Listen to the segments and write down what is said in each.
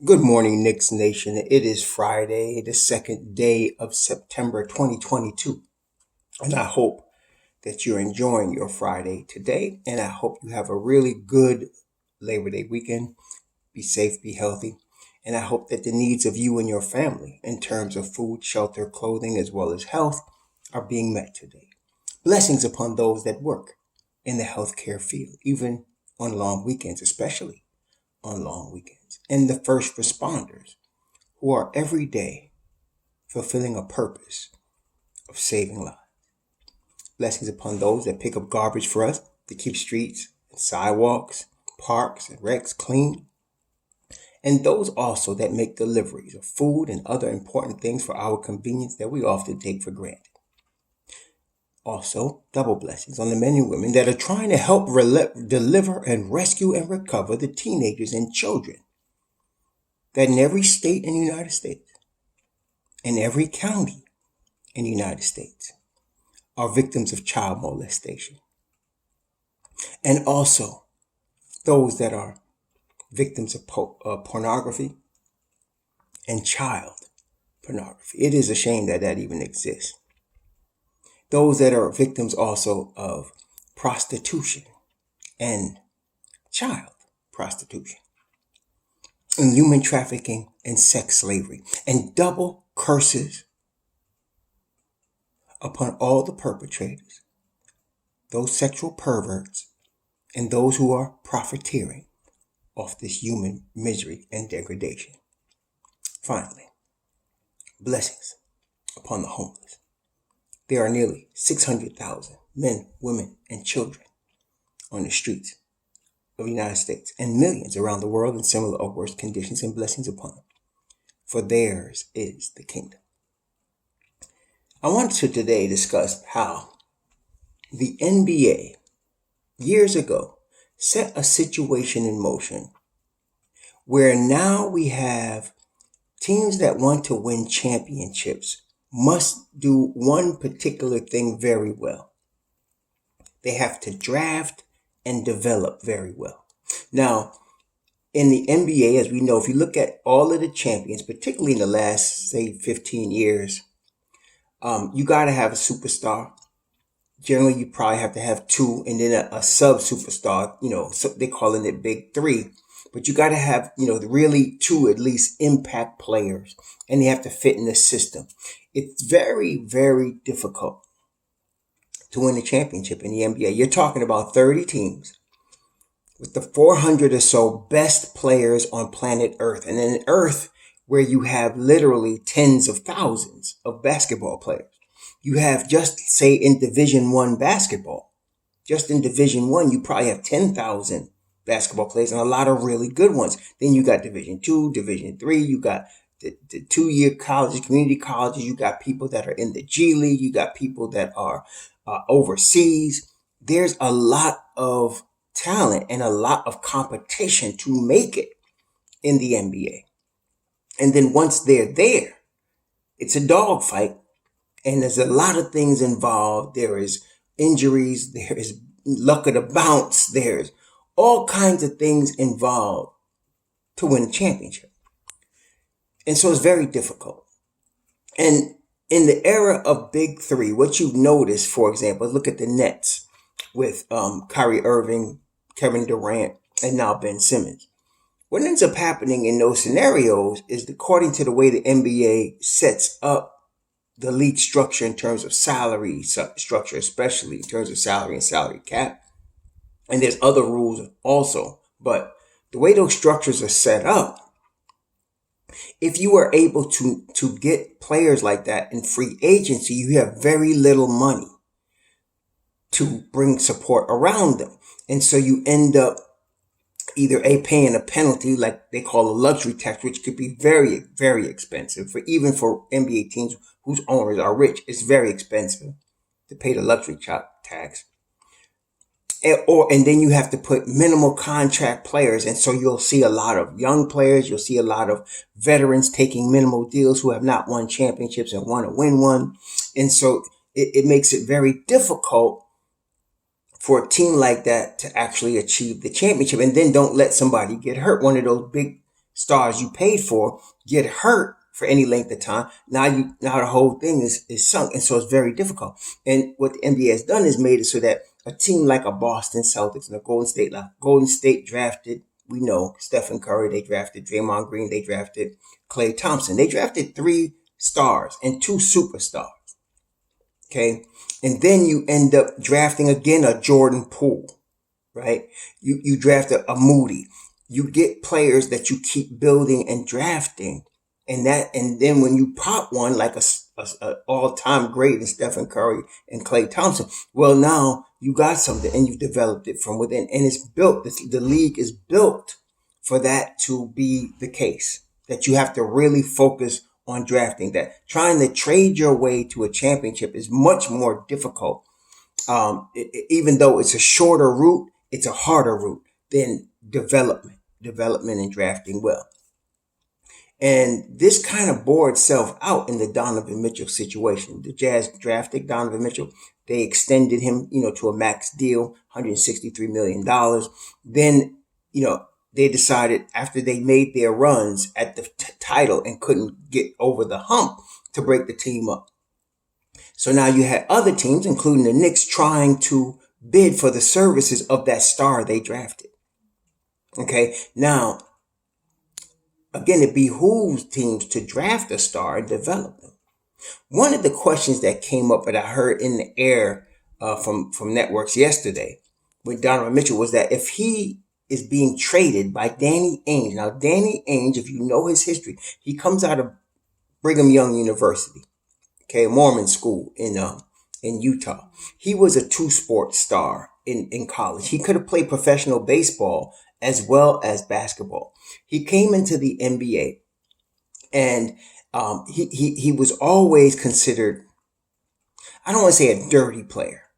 Good morning, Knicks Nation. It is Friday, the second day of September 2022. And I hope that you're enjoying your Friday today. And I hope you have a really good Labor Day weekend. Be safe, be healthy. And I hope that the needs of you and your family in terms of food, shelter, clothing, as well as health are being met today. Blessings upon those that work in the healthcare field, even on long weekends, especially on long weekends. And the first responders who are every day fulfilling a purpose of saving lives. Blessings upon those that pick up garbage for us to keep streets and sidewalks, parks and wrecks clean. And those also that make deliveries of food and other important things for our convenience that we often take for granted. Also, double blessings on the men and women that are trying to help deliver and rescue and recover the teenagers and children that in every state in the United States, in every county in the United States, are victims of child molestation. And also those that are victims of pornography and child pornography. It is a shame that that even exists. Those that are victims also of prostitution and child prostitution and human trafficking and sex slavery, and double curses upon all the perpetrators, those sexual perverts, and those who are profiteering off this human misery and degradation. Finally, blessings upon the homeless. There are nearly 600,000 men, women, and children on the streets of the United States and millions around the world in similar or worse conditions, and blessings upon them. For theirs is the kingdom. I want to today discuss how the NBA years ago set a situation in motion where now we have teams that want to win championships must do one particular thing very well. They have to draft and develop very well. Now, in the NBA, as we know, if you look at all of the champions, particularly in the last, say, 15 years, you got to have a superstar. Generally, you probably have to have two and then a sub superstar, so they're calling it big three. But you got to have, really two at least impact players, and they have to fit in the system. It's very, very difficult to win a championship in the NBA. You're talking about 30 teams with the 400 or so best players on planet Earth. And in Earth, where you have literally tens of thousands of basketball players. You have just, say, in Division One basketball. Just in Division One, you probably have 10,000 basketball players and a lot of really good ones. Then you got Division Two, Division Three. You got the 2-year colleges, community colleges. You got people that are in the G League. You got people that are overseas. There's a lot of talent and a lot of competition to make it in the NBA. And then once they're there, it's a dogfight. And there's a lot of things involved. There is injuries. There is luck of the bounce. There's all kinds of things involved to win a championship. And so it's very difficult. And in the era of big three, what you've noticed, for example, look at the Nets with Kyrie Irving, Kevin Durant, and now Ben Simmons. What ends up happening in those scenarios is, according to the way the NBA sets up the league structure in terms of salary structure, especially in terms of salary and salary cap. And there's other rules also, but the way those structures are set up, if you are able to get players like that in free agency, you have very little money to bring support around them. And so you end up either paying a penalty, like they call a luxury tax, which could be very, very expensive even for NBA teams whose owners are rich. It's very expensive to pay the luxury tax. And then you have to put minimal contract players. And so you'll see a lot of young players. You'll see a lot of veterans taking minimal deals who have not won championships and want to win one. And so it makes it very difficult for a team like that to actually achieve the championship. And then don't let somebody get hurt. One of those big stars you paid for get hurt for any length of time, now the whole thing is sunk, and so it's very difficult. And what the NBA has done is made it so that a team like a Boston Celtics and a Golden State drafted, we know, Stephen Curry, they drafted Draymond Green, they drafted Klay Thompson, they drafted 3 stars and 2 superstars. Okay, and then you end up drafting again a Jordan Poole, right? You draft a Moody. You get players that you keep building and drafting, and then when you pop one like a all-time great in Stephen Curry and Klay Thompson, well, now you got something and you've developed it from within, and it's built. The league is built for that to be the case. That you have to really focus on drafting. That trying to trade your way to a championship is much more difficult. Even though it's a shorter route, it's a harder route than development and drafting well. And this kind of bore itself out in the Donovan Mitchell situation. The Jazz drafted Donovan Mitchell. They extended him, to a max deal, $163 million. Then, they decided after they made their runs at the title and couldn't get over the hump to break the team up. So now you had other teams, including the Knicks, trying to bid for the services of that star they drafted. Okay, now, again, it behooves teams to draft a star and develop them. One of the questions that came up that I heard in the air from networks yesterday with Donovan Mitchell was that if he is being traded by Danny Ainge. Now, Danny Ainge, if you know his history, he comes out of Brigham Young University, okay, Mormon school in Utah. He was a 2-sport star in college. He could have played professional baseball as well as basketball. He came into the NBA, and he was always considered, I don't want to say a dirty player,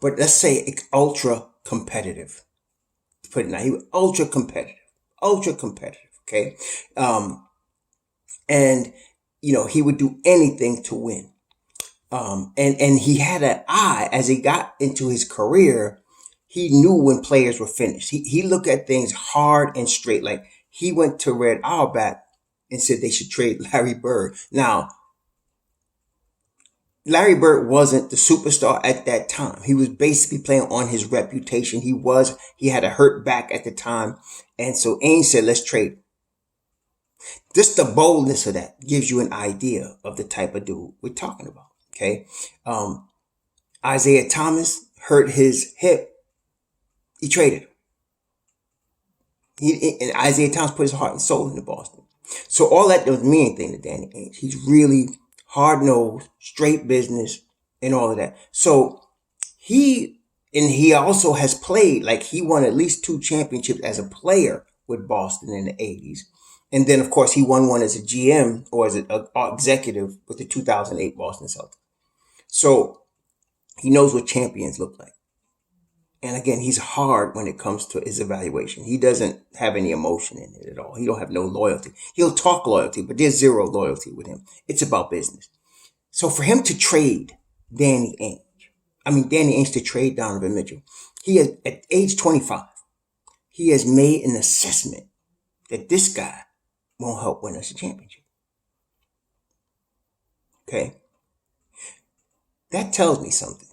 but let's say ultra competitive. To put it now, he was ultra competitive. Okay, and he would do anything to win. And he had an eye as he got into his career. He knew when players were finished. He looked at things hard and straight. Like, he went to Red Auerbach and said they should trade Larry Bird. Now, Larry Bird wasn't the superstar at that time. He was basically playing on his reputation. He had a hurt back at the time. And so Ainge said, let's trade. Just the boldness of that gives you an idea of the type of dude we're talking about. Okay. Isaiah Thomas hurt his hip. He traded him. And Isaiah Thomas put his heart and soul into Boston. So all that doesn't mean anything to Danny Ainge. He's really hard-nosed, straight business, and all of that. So he also has played, like, he won at least 2 championships as a player with Boston in the 80s. And then, of course, he won one as a GM or as an executive with the 2008 Boston Celtics. So he knows what champions look like. And again, he's hard when it comes to his evaluation. He doesn't have any emotion in it at all. He don't have no loyalty. He'll talk loyalty, but there's zero loyalty with him. It's about business. So for him to trade Danny Ainge to trade Donovan Mitchell, he has, at age 25, he has made an assessment that this guy won't help win us a championship. Okay? That tells me something.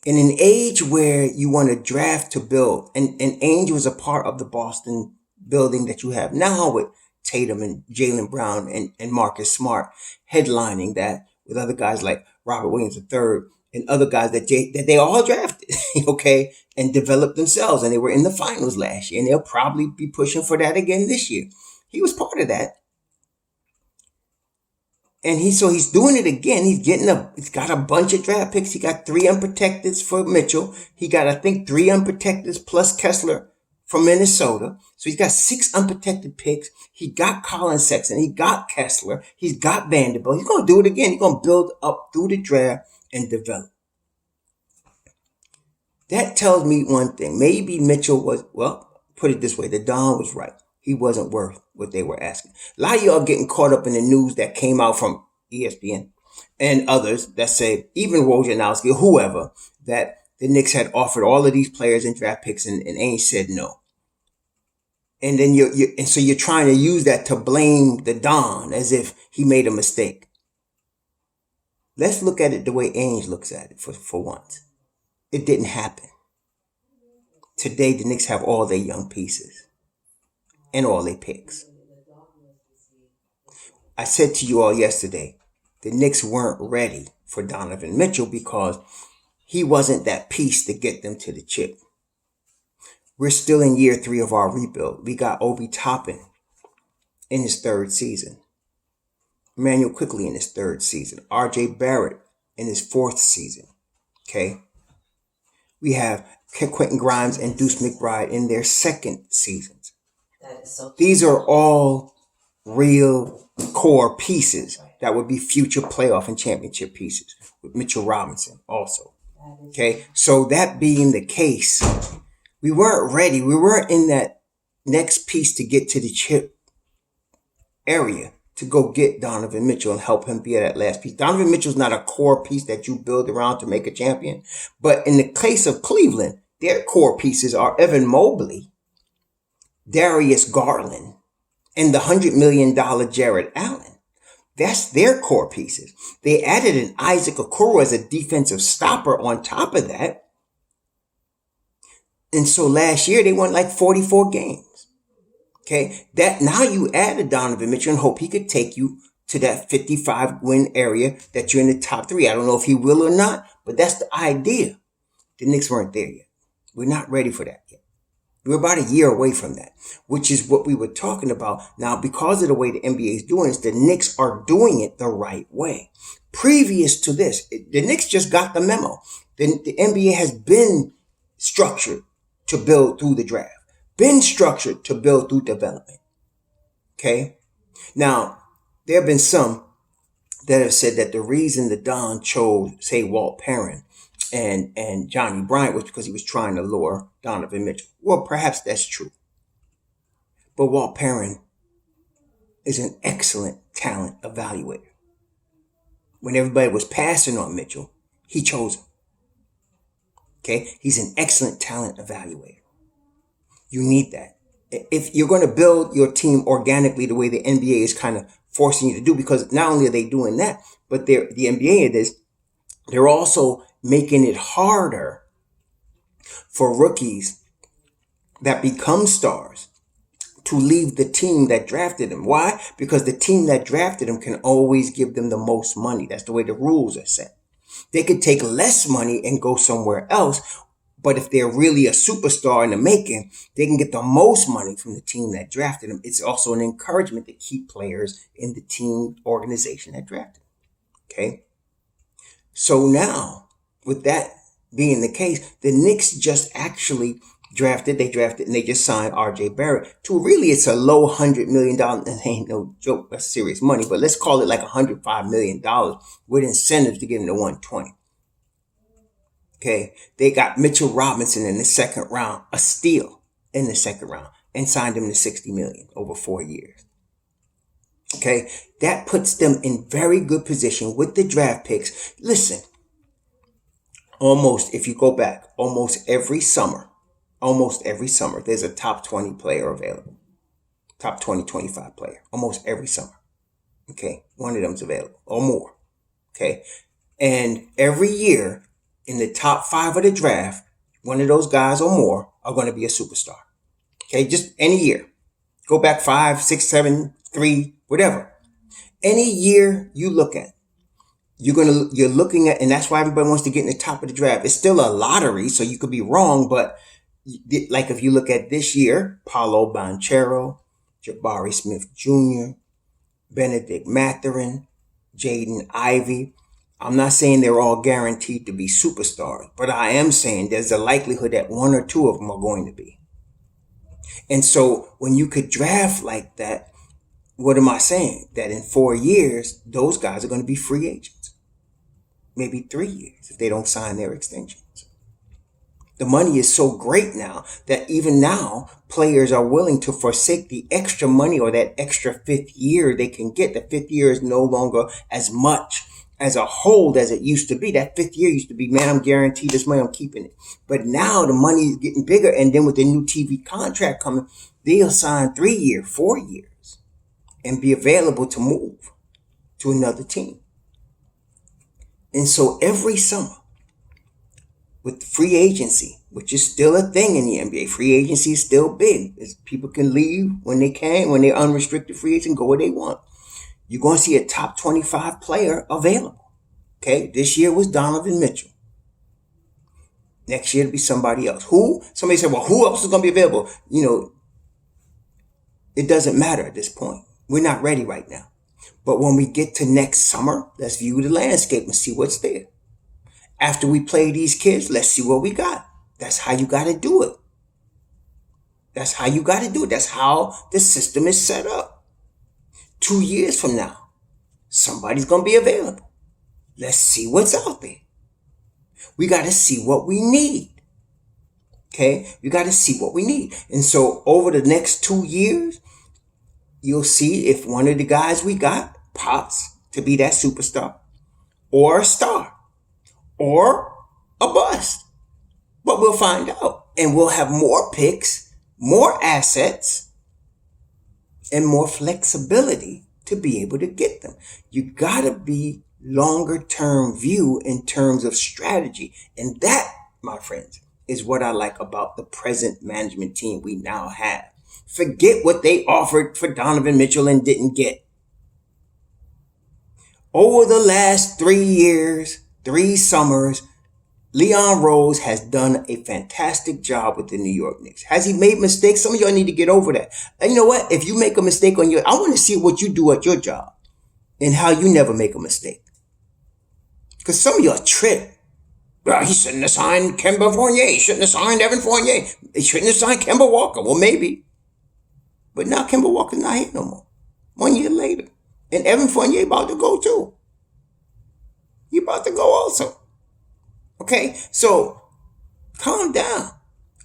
In an age where you want to draft to build, and Ainge was a part of the Boston building that you have now with Tatum and Jaylen Brown and Marcus Smart headlining that with other guys like Robert Williams III and other guys that they all drafted, okay, and developed themselves, and they were in the finals last year, and they'll probably be pushing for that again this year. He was part of that. And he's doing it again. He's got a bunch of draft picks. He got 3 unprotecteds for Mitchell. He got, I think, 3 unprotecteds plus Kessler from Minnesota. So he's got 6 unprotected picks. He got Colin Sexton. He got Kessler. He's got Vanderbilt. He's going to do it again. He's going to build up through the draft and develop. That tells me one thing. Maybe Mitchell put it this way. The Don was right. He wasn't worth what they were asking. A lot of y'all getting caught up in the news that came out from ESPN and others that say, even Wojnarowski, whoever, that the Knicks had offered all of these players and draft picks, and Ainge said no. And then so you're trying to use that to blame the Don as if he made a mistake. Let's look at it the way Ainge looks at it for once. It didn't happen. Today, the Knicks have all their young pieces and all their picks. I said to you all yesterday, the Knicks weren't ready for Donovan Mitchell because he wasn't that piece to get them to the chip. We're still in year 3 of our rebuild. We got Obi Toppin in his 3rd season. Emmanuel Quickley in his 3rd season. RJ Barrett in his 4th season. Okay? We have Quentin Grimes and Deuce McBride in their 2nd seasons. These are all real core pieces that would be future playoff and championship pieces, with Mitchell Robinson also. Okay? So that being the case, we weren't ready. We weren't in that next piece to get to the chip area to go get Donovan Mitchell and help him be that last piece. Donovan Mitchell's not a core piece that you build around to make a champion. But in the case of Cleveland, their core pieces are Evan Mobley, Darius Garland, and the $100 million Jared Allen. That's their core pieces. They added an Isaac Okoro as a defensive stopper on top of that. And so last year they won like 44 games. Okay, that now you add a Donovan Mitchell and hope he could take you to that 55 win area that you're in the top 3. I don't know if he will or not, but that's the idea. The Knicks weren't there yet. We're not ready for that yet. We're about a year away from that, which is what we were talking about. Now, because of the way the NBA is doing this, the Knicks are doing it the right way. Previous to this, the Knicks just got the memo. The NBA has been structured to build through the draft. Been structured to build through development. Okay? Now, there have been some that have said that the reason the Don chose, say, Walt Perrin and Johnny Bryant was because he was trying to lure Donovan Mitchell. Well, perhaps that's true. But Walt Perrin is an excellent talent evaluator. When everybody was passing on Mitchell, he chose him. Okay? He's an excellent talent evaluator. You need that. If you're going to build your team organically the way the NBA is kind of forcing you to do, because not only are they doing that, but the NBA they're also making it harder for rookies that become stars to leave the team that drafted them. Why? Because the team that drafted them can always give them the most money. That's the way the rules are set. They could take less money and go somewhere else. But if they're really a superstar in the making, they can get the most money from the team that drafted them. It's also an encouragement to keep players in the team organization that drafted them. Okay? So now, with that being the case, the Knicks just actually drafted and they just signed RJ Barrett to really, it's a low $100 million. It ain't no joke, that's serious money, but let's call it like $105 million with incentives to get him to 120. Okay, they got Mitchell Robinson in the 2nd round, a steal in the 2nd round, and signed him to $60 million over 4 years. Okay, that puts them in very good position with the draft picks. Listen, if you go back, almost every summer, there's a top 20 player available. Top 20, 25 player, almost every summer. Okay, one of them's available or more. Okay, and every year, in the top 5 of the draft, one of those guys or more are going to be a superstar. Okay, just any year. Go back 5, 6, 7, 3, whatever. Any year you look at, you're looking at, and that's why everybody wants to get in the top of the draft. It's still a lottery, so you could be wrong, but like if you look at this year, Paolo Banchero, Jabari Smith Jr., Benedict Mathurin, Jaden Ivey. I'm not saying they're all guaranteed to be superstars, but I am saying there's a likelihood that 1 or 2 of them are going to be. And so when you could draft like that, what am I saying? That in 4 years, those guys are going to be free agents. Maybe 3 years if they don't sign their extensions. The money is so great now that even now players are willing to forsake the extra money or that extra 5th year they can get. The 5th year is no longer as much as a hold as it used to be. That 5th year used to be, man, I'm guaranteed this money, I'm keeping it. But now the money is getting bigger. And then with the new TV contract coming, they'll sign 3 year, 4 years, and be available to move to another team. And so every summer, with free agency, which is still a thing in the NBA, free agency is still big. People can leave when they can, when they're unrestricted free agent, go where they want. You're going to see a top 25 player available. Okay, this year was Donovan Mitchell. Next year it'll be somebody else. Who? Somebody said, well, who else is going to be available? It doesn't matter at this point. We're not ready right now. But when we get to next summer, let's view the landscape and see what's there. After we play these kids, let's see what we got. That's how you got to do it. That's how you got to do it. That's how the system is set up. 2 years from now, somebody's going to be available. Let's see what's out there. We got to see what we need. Okay? We got to see what we need. And so over the next 2 years, you'll see if one of the guys we got pops to be that superstar or a star or a bust. But we'll find out. And we'll have more picks, more assets, and more flexibility to be able to get them. You got to be longer term view in terms of strategy. And that, my friends, is what I like about the present management team we now have. Forget what they offered for Donovan Mitchell and didn't get. Over the last 3 years, 3 summers, Leon Rose has done a fantastic job with the New York Knicks. Has he made mistakes? Some of y'all need to get over that. And you know what? If you make a mistake I want to see what you do at your job and how you never make a mistake. Because some of y'all trip. Well, he shouldn't have signed Kemba Fournier. He shouldn't have signed Evan Fournier. He shouldn't have signed Kemba Walker. Well, maybe. But now Kemba Walker's not here no more. 1 year later. And Evan Fournier about to go too. He about to go also. Okay, so calm down.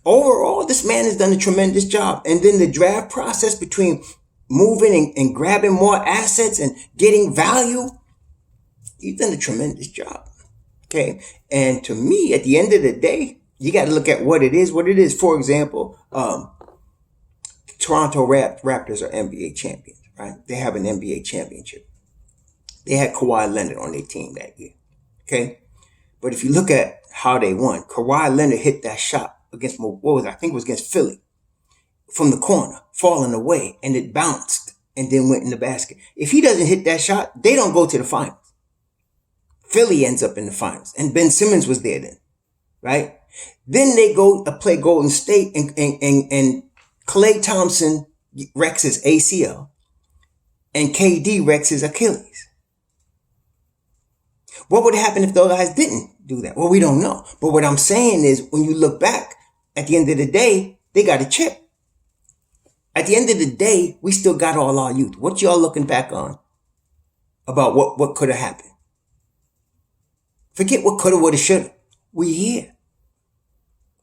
Overall, this man has done a tremendous job. And then the draft process between moving and grabbing more assets and getting value, he's done a tremendous job. Okay, and to me, at the end of the day, you got to look at what it is. What it is, for example, Toronto Raptors are NBA champions, right? They have an NBA championship. They had Kawhi Leonard on their team that year. Okay. But if you look at how they won, Kawhi Leonard hit that shot against, I think it was against Philly, from the corner, falling away, and it bounced and then went in the basket. If he doesn't hit that shot, they don't go to the finals. Philly ends up in the finals, and Ben Simmons was there then, right? Then they go to play Golden State, and Klay Thompson wrecks his ACL, and KD wrecks his Achilles. What would happen if those guys didn't do that? Well, we don't know. But what I'm saying is, when you look back, at the end of the day, they got a chip. At the end of the day, we still got all our youth. What y'all looking back on about what could have happened? Forget what coulda, woulda, shoulda. We here.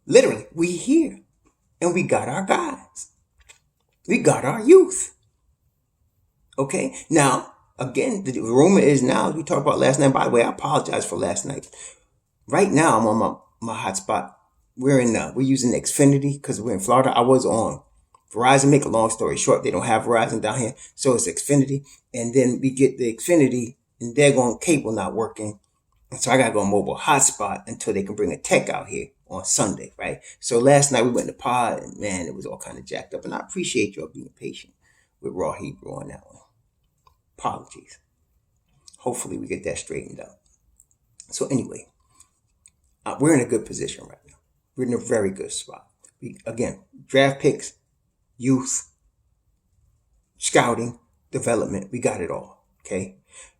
Literally, we here. And we got our guys. We got our youth. Okay? Now, again, the rumor is now, as we talked about last night, by the way, I apologize for last night. Right now, I'm on my hotspot. We're using Xfinity because we're in Florida. I was on Verizon. Make a long story short, they don't have Verizon down here, so it's Xfinity. And then we get the Xfinity, and they're going cable not working. And so I got to go mobile hotspot until they can bring a tech out here on Sunday, right? So last night we went to pod, and man, it was all kind of jacked up. And I appreciate y'all being patient with Raw Hebrew on that one. Apologies. Hopefully we get that straightened out. So anyway, we're in a good position right now. We're in a very good spot. Again, draft picks, youth, scouting, development. We got it all. Okay.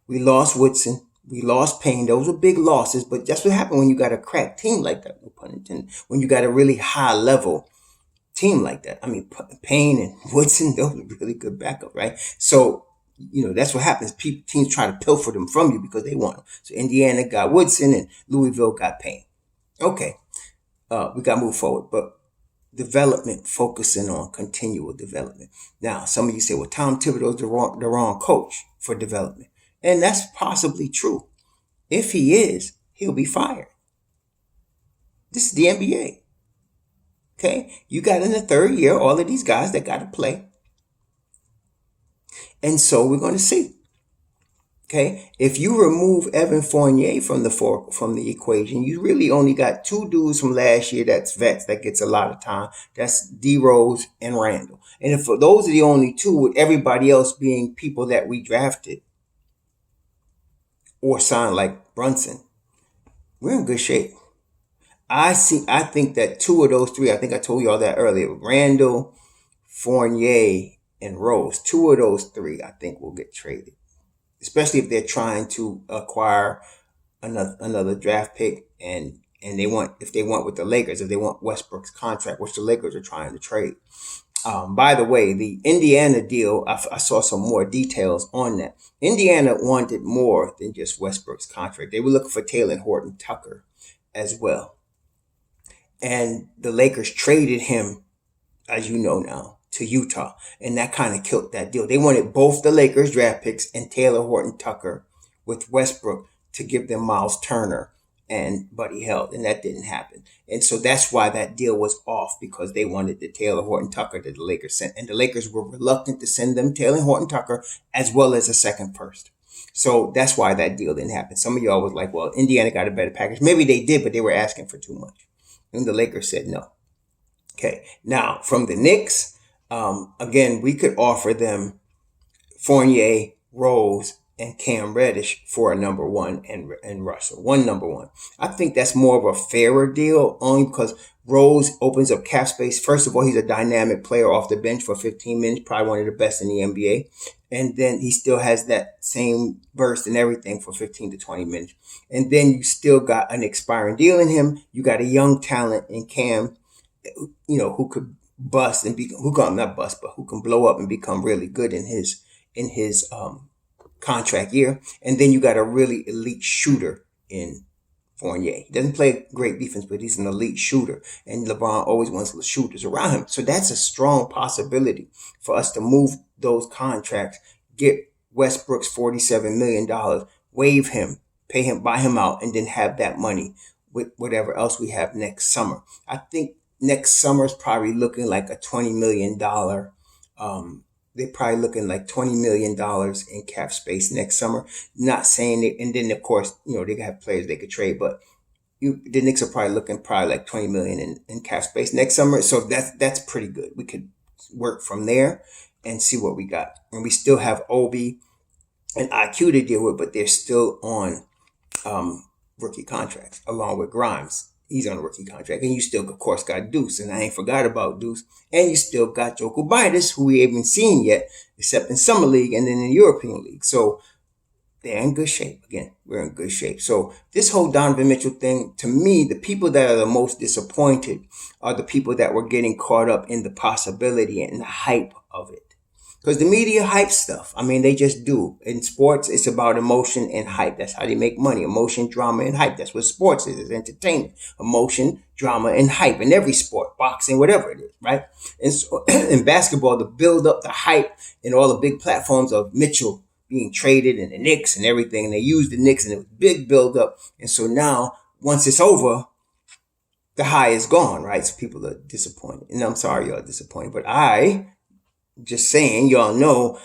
We lost Woodson. We lost Payne. Those were big losses, but that's what happened when you got a crack team like that. No pun intended. When you got a really high level team like that. I mean, Payne and Woodson, those were really good backup, right? So, that's what happens. Teams try to pilfer them from you because they want them. So Indiana got Woodson and Louisville got Payne. Okay. We got to move forward, but development, focusing on continual development. Now, some of you say, well, Tom Thibodeau's the wrong coach for development. And that's possibly true. If he is, he'll be fired. This is the NBA. Okay, you got in the third year all of these guys that got to play, and so we're going to see. Okay, if you remove Evan Fournier from the equation, you really only got two dudes from last year that's vets that gets a lot of time. That's D Rose and Randall. And if those are the only two, with everybody else being people that we drafted or signed like Brunson, we're in good shape. I think that two of those three, I think I told you all that earlier, Randall, Fournier, and Rose, two of those three, I think will get traded, especially if they're trying to acquire another draft pick, and if they want with the Lakers, if they want Westbrook's contract, which the Lakers are trying to trade. By the way, the Indiana deal, I saw some more details on that. Indiana wanted more than just Westbrook's contract. They were looking for Taylor Horton Tucker as well. And the Lakers traded him, as you know now, to Utah. And that kind of killed that deal. They wanted both the Lakers draft picks and Taylor Horton Tucker with Westbrook to give them Miles Turner and Buddy Hield. And that didn't happen. And so that's why that deal was off, because they wanted the Taylor Horton Tucker that the Lakers sent. And the Lakers were reluctant to send them Taylor Horton Tucker as well as a second first. So that's why that deal didn't happen. Some of y'all was like, well, Indiana got a better package. Maybe they did, but they were asking for too much. And the Lakers said no. Okay. Now, from the Knicks, again, we could offer them Fournier, Rose, and Cam Reddish for a number one, and Russell, one number one. I think that's more of a fairer deal, only because Rose opens up cap space. First of all, he's a dynamic player off the bench for 15 minutes, probably one of the best in the NBA. And then he still has that same burst and everything for 15 to 20 minutes. And then you still got an expiring deal in him. You got a young talent in Cam, who could bust and who can not bust, but who can blow up and become really good in his contract year. And then you got a really elite shooter in Fournier. He doesn't play great defense, but he's an elite shooter. And LeBron always wants the shooters around him. So that's a strong possibility for us to move those contracts, get Westbrook's $47 million, waive him, pay him, buy him out, and then have that money with whatever else we have next summer. I think next summer is probably looking like a $20 million. They're probably looking like $20 million in cap space next summer. Not saying it, and then of course, they have players they could trade, but the Knicks are probably looking like $20 million in cap space next summer. So that's pretty good. We could work from there and see what we got. And we still have Obi and IQ to deal with, but they're still on rookie contracts along with Grimes. He's on a rookie contract. And you still, of course, got Deuce. And I ain't forgot about Deuce. And you still got Jokovitis, who we haven't seen yet, except in Summer League and then in the European League. So they're in good shape. Again, we're in good shape. So this whole Donovan Mitchell thing, to me, the people that are the most disappointed are the people that were getting caught up in the possibility and the hype of it. Because the media hype stuff. I mean, they just do. In sports, it's about emotion and hype. That's how they make money. Emotion, drama, and hype. That's what sports is. It's entertainment. Emotion, drama, and hype in every sport. Boxing, whatever it is, right? And so in basketball, to build up the hype and all the big platforms of Mitchell being traded and the Knicks and everything. And they used the Knicks and it was big build up. And so now, once it's over, the high is gone, right? So people are disappointed. And I'm sorry y'all are disappointed. But just saying, y'all know,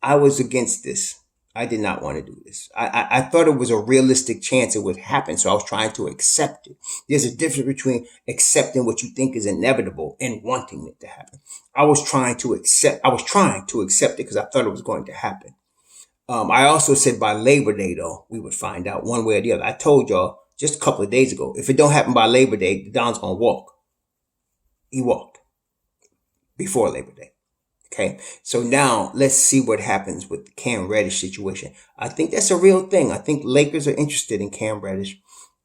I was against this. I did not want to do this. I thought it was a realistic chance it would happen, so I was trying to accept it. There's a difference between accepting what you think is inevitable and wanting it to happen. I was trying to accept it because I thought it was going to happen. I also said by Labor Day, though, we would find out one way or the other. I told y'all just a couple of days ago, if it don't happen by Labor Day, Don's going to walk. He walked before Labor Day. Okay, so now let's see what happens with the Cam Reddish situation. I think that's a real thing. I think Lakers are interested in Cam Reddish.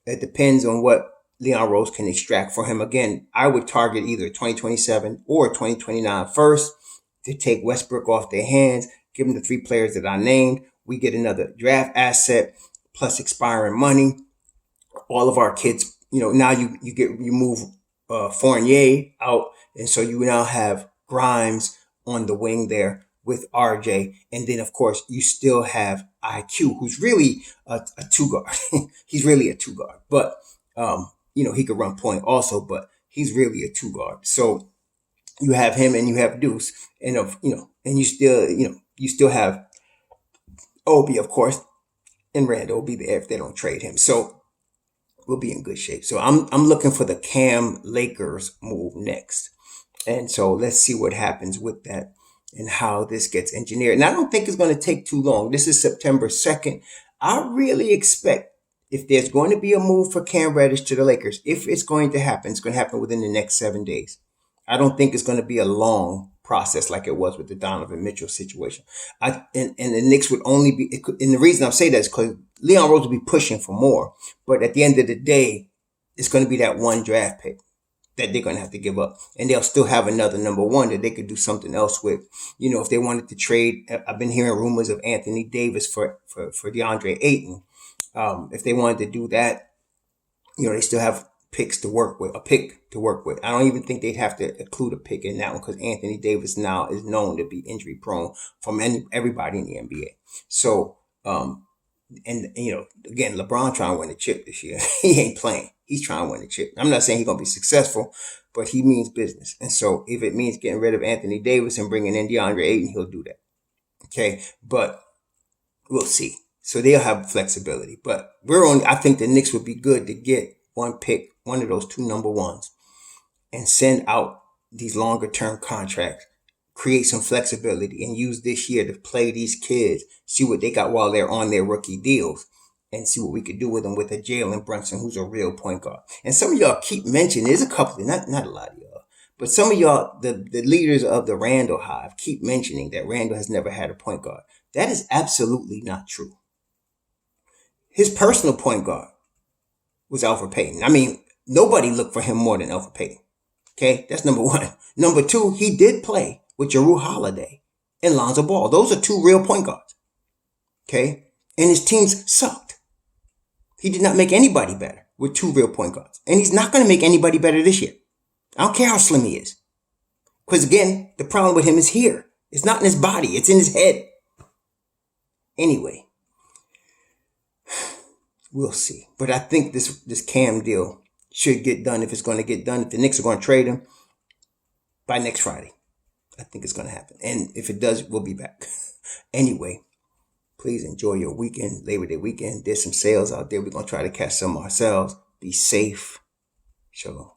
It depends on what Leon Rose can extract for him. Again, I would target either 2027 or 2029 first to take Westbrook off their hands, give them the three players that I named. We get another draft asset plus expiring money. All of our kids, now you move Fournier out, and so you now have Grimes on the wing there with RJ. And then, of course, you still have IQ, who's really a two guard. He's really a two guard. But, he could run point also. But He's really a two guard. So you have him and you have Deuce, and and you still have Obi, of course, and Randall will be there if they don't trade him. So we'll be in good shape. So I'm looking for the Cam Lakers move next. And so let's see what happens with that and how this gets engineered. And I don't think it's going to take too long. This is September 2nd. I really expect if there's going to be a move for Cam Reddish to the Lakers, if it's going to happen, it's going to happen within the next 7 days. I don't think it's going to be a long process like it was with the Donovan Mitchell situation. And the Knicks would only be, and the reason I'm saying that is because Leon Rose will be pushing for more. But at the end of the day, it's going to be that one draft pick that they're going to have to give up. And they'll still have another number one that they could do something else with. If they wanted to trade, I've been hearing rumors of Anthony Davis for DeAndre Ayton. If they wanted to do that, they still have picks to work with, a pick to work with. I don't even think they'd have to include a pick in that one because Anthony Davis now is known to be injury prone from everybody in the NBA. So, again, LeBron trying to win the chip this year. He ain't playing. He's trying to win the chip. I'm not saying he's going to be successful, but he means business. And so if it means getting rid of Anthony Davis and bringing in DeAndre Ayton, he'll do that. Okay. But we'll see. So they'll have flexibility, but I think the Knicks would be good to get one pick, one of those two number ones, and send out these longer term contracts, create some flexibility, and use this year to play these kids, see what they got while they're on their rookie deals, and see what we could do with them with a Jalen Brunson, who's a real point guard. And some of y'all keep mentioning, there's a couple, not a lot of y'all, but some of y'all, the leaders of the Randall Hive, keep mentioning that Randall has never had a point guard. That is absolutely not true. His personal point guard was Alfred Payton. I mean, nobody looked for him more than Alfred Payton. Okay, that's number one. Number two, he did play with Jrue Holiday and Lonzo Ball. Those are two real point guards. Okay, and his teams sucked. He did not make anybody better with two real point guards. And he's not going to make anybody better this year. I don't care how slim he is. Because again, the problem with him is here. It's not in his body. It's in his head. Anyway, we'll see. But I think this Cam deal should get done if it's going to get done. If the Knicks are going to trade him by next Friday, I think it's going to happen. And if it does, we'll be back. Anyway, please enjoy your weekend, Labor Day weekend. There's some sales out there. We're going to try to catch some ourselves. Be safe. Shalom.